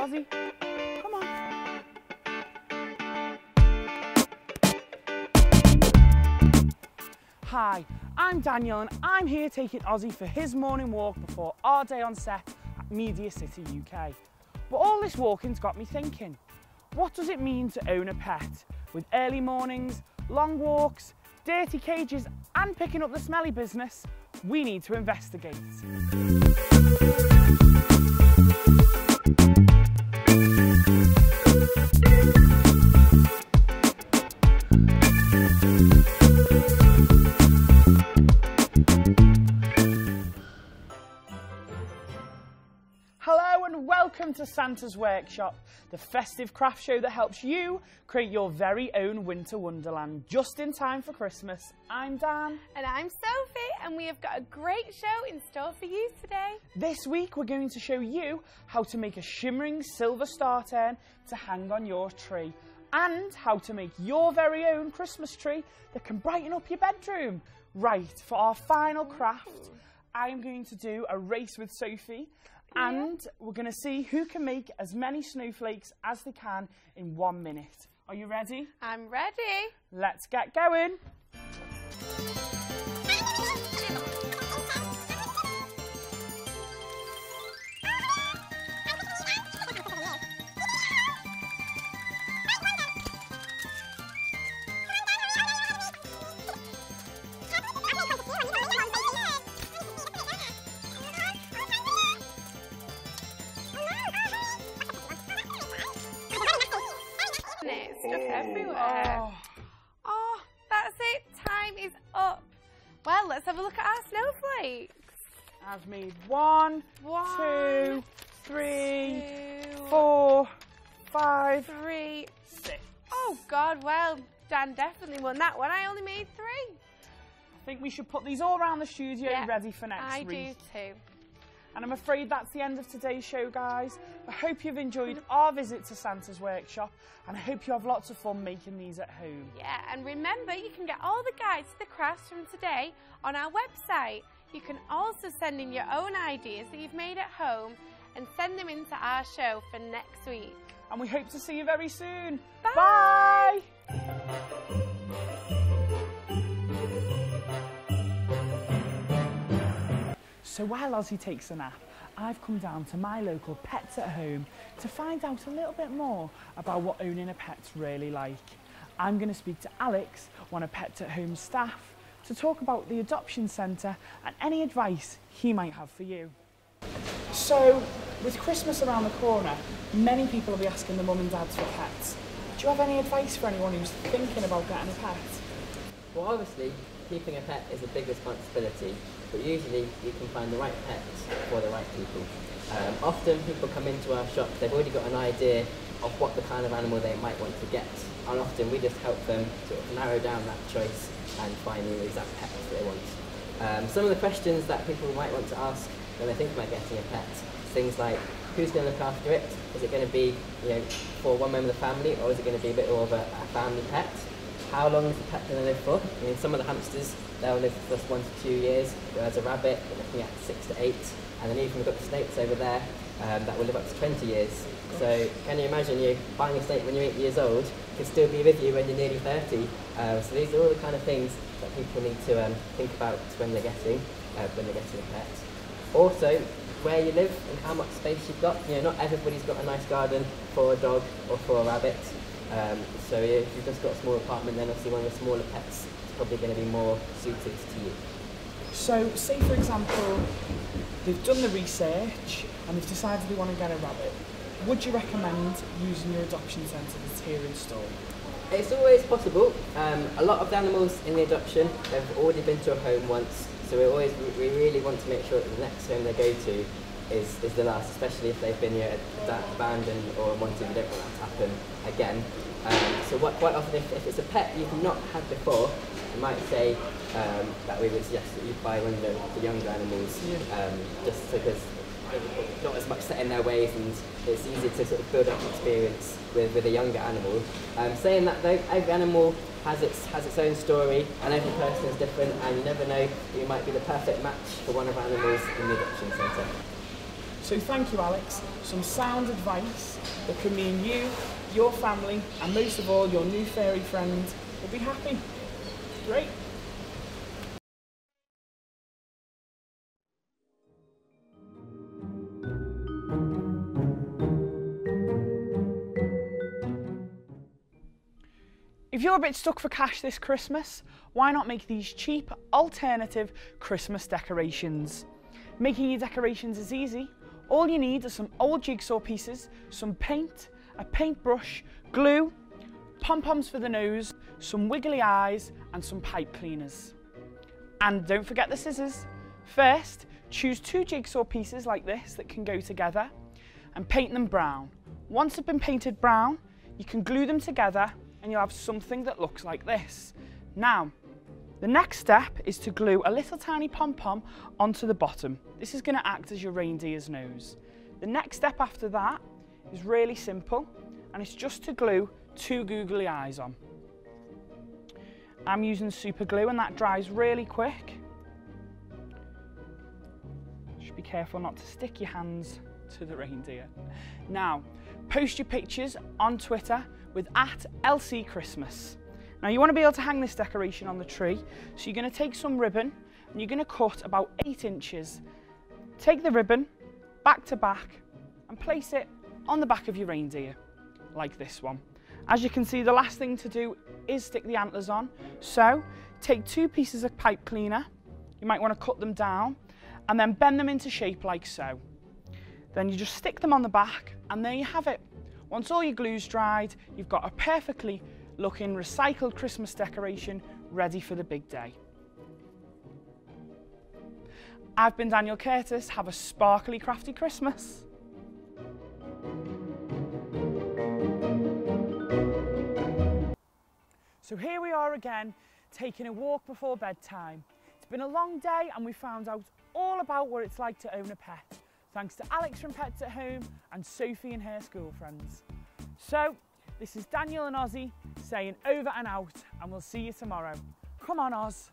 Ozzy, come on. Hi, I'm Daniel and I'm here taking Ozzy for his morning walk before our day on set at Media City UK. But all this walking's got me thinking, what does it mean to own a pet? With early mornings, long walks, dirty cages and picking up the smelly business, we need to investigate. Hello and welcome to Santa's Workshop, the festive craft show that helps you create your very own winter wonderland just in time for Christmas. I'm Dan. And I'm Sophie, and we have got a great show in store for you today. This week we're going to show you how to make a shimmering silver star turn to hang on your tree, and how to make your very own Christmas tree that can brighten up your bedroom. Right, for our final craft, I'm going to do a race with Sophie. And we're going to see who can make as many snowflakes as they can in 1 minute. Are you ready? I'm ready. Let's get going. Stuff everywhere. Oh, that's it. Time is up. Well, let's have a look at our snowflakes. I've made one, two, three, 4, 5, 3, 6. Oh, God, well, Dan definitely won that one. I only made 3. I think we should put these all around the studio ready for next week. I do too. And I'm afraid that's the end of today's show, guys. I hope you've enjoyed our visit to Santa's Workshop, and I hope you have lots of fun making these at home. Yeah, and remember, you can get all the guides to the crafts from today on our website. You can also send in your own ideas that you've made at home and send them into our show for next week. And we hope to see you very soon. Bye! Bye! So while Ozzy takes a nap, I've come down to my local Pets at Home to find out a little bit more about what owning a pet's really like. I'm going to speak to Alex, one of Pets at Home's staff, to talk about the adoption centre and any advice he might have for you. So, with Christmas around the corner, many people will be asking the mum and dads for pets. Do you have any advice for anyone who's thinking about getting a pet? Well, obviously, keeping a pet is a big responsibility, but usually you can find the right pets for the right people. Often people come into our shop, they've already got an idea of what the kind of animal they might want to get, and often we just help them sort of narrow down that choice and find the exact pet that they want. Some of the questions that people might want to ask when they think about getting a pet, things like, who's going to look after it? Is it going to be, for one member of the family, or is it going to be a bit more of a family pet? How long is the pet going to live for? I mean, some of the hamsters, they'll live for just 1 to 2 years, whereas a rabbit, we're looking at 6 to 8, and then even we've got the snakes over there, that will live up to 20 years. So can you imagine you buying a snake when you're 8 years old, can still be with you when you're nearly 30. So these are all the kind of things that people need to think about when they're getting a pet. Also, where you live and how much space you've got. Not everybody's got a nice garden for a dog or for a rabbit. So if you've just got a small apartment, then obviously one of the smaller pets is probably going to be more suited to you. So, say for example, they've done the research and they've decided they want to get a rabbit. Would you recommend using your adoption centre that's here in store? It's always possible. A lot of the animals in the adoption, they've already been to a home once, so we really want to make sure that the next home they go to is the last, especially if they've been abandoned or wanted. We don't want that to happen again. So quite often, if it's a pet you've not had before, you might say that we would suggest that you buy one of the younger animals, just because not as much set in their ways, and it's easy to sort of build up experience with a younger animal. Saying that though, every animal has its own story, and every person is different, and you never know, you might be the perfect match for one of our animals in the adoption centre. So thank you, Alex. Some sound advice that can mean you, your family, and most of all, your new fairy friends will be happy. Great. If you're a bit stuck for cash this Christmas, why not make these cheap, alternative Christmas decorations? Making your decorations is easy. All you need are some old jigsaw pieces, some paint, a paintbrush, glue, pom-poms for the nose, some wiggly eyes and some pipe cleaners. And don't forget the scissors. First, choose 2 jigsaw pieces like this that can go together and paint them brown. Once they've been painted brown, you can glue them together and you'll have something that looks like this. Now, the next step is to glue a little tiny pom-pom onto the bottom. This is going to act as your reindeer's nose. The next step after that is really simple, and it's just to glue 2 googly eyes on. I'm using super glue and that dries really quick. Just be careful not to stick your hands to the reindeer. Now, post your pictures on Twitter with @LCChristmas. Now you want to be able to hang this decoration on the tree, so you're going to take some ribbon and you're going to cut about 8 inches. Take the ribbon back to back and place it on the back of your reindeer, like this one. As you can see, the last thing to do is stick the antlers on. So take 2 pieces of pipe cleaner, you might want to cut them down and then bend them into shape like so. Then you just stick them on the back and there you have it. Once all your glue's dried, you've got a perfectly looking recycled Christmas decoration ready for the big day. I've been Daniel Curtis. Have a sparkly, crafty Christmas. So here we are again, taking a walk before bedtime. It's been a long day and we found out all about what it's like to own a pet, thanks to Alex from Pets at Home and Sophie and her school friends. So, this is Daniel and Ozzy saying over and out, and we'll see you tomorrow. Come on, Oz.